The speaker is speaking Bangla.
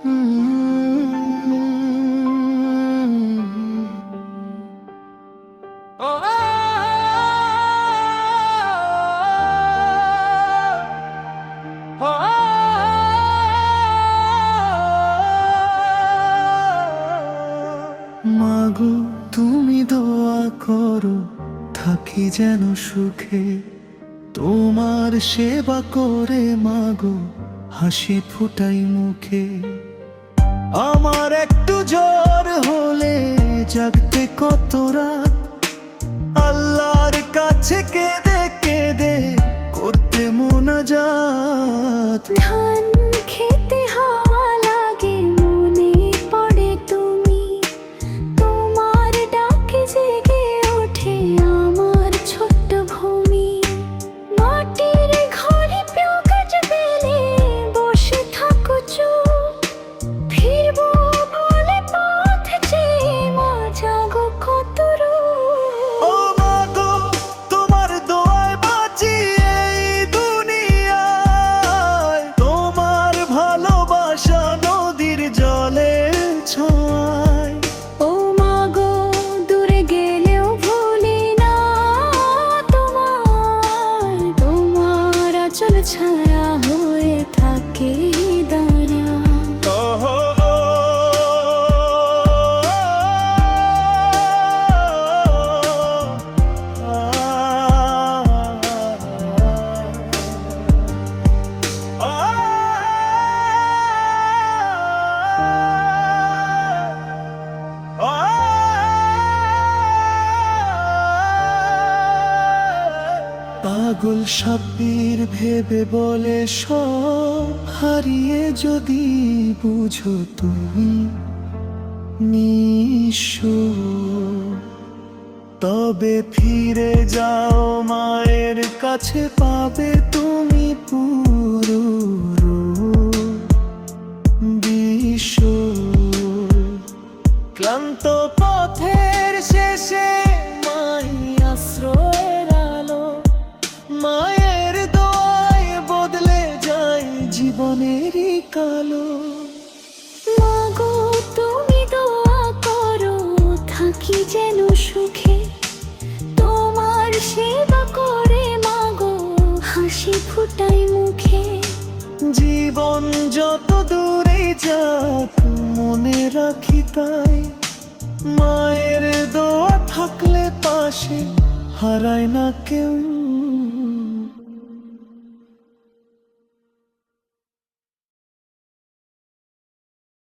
মাগো তুমি দোয়া করো থাকি যেন সুখে, তোমার সেবা করে মাগো হাসি ফুটাই মুখে। আমার একটু জ্বর হলে জাগতে কত রাত, আল্লাহর কাছে কেঁদে কেঁদে করতে মোনাজাত। ধান খেতে হাওয়া লাগে মনে পড়ে তুমি, তোমার ডাকে জেগে ওঠে আমার ছোট্ট ভূমি। মাটির ঘরে পেও গাছ বেলে বসে থাকো চুপ, ফিরবো বলে পথ চেয়ে মা জাগো কত রূপ। ও মাগো তোমার দোয়ায় বাঁচি এই দুনিয়ায়, তোমার ভালোবাসা নদীর জলে ছয়। ও মাগো দূরে গেলেও ভুলি না তোমার, তোমার আঁচল ছায়া হয়ে থাকে দাঁড়া। পাগল সাব্বির ভেবে বলে সব হারিয়ে যদি বুঝো তুমি নিঃস্ব, তবে ফিরে যাও মায়ের কাছে, পাবে তুমি পুরো বিশ্ব। ক্লান্ত পথের শেষে মাই আশ্রয়ের আলো, মায়ের দোয়ায় বদলে যায় জীবনেরই কালো। মাগো তুমি দোয়া করো থাকি যেন সুখে, তোমার সেবা করে মাগো হাসি ফুটাই মুখে। জীবন যত দূরে যাক মনে রাখি তাই, মায়ের দোয়া থাকলে পাশে হারায় না কেউ।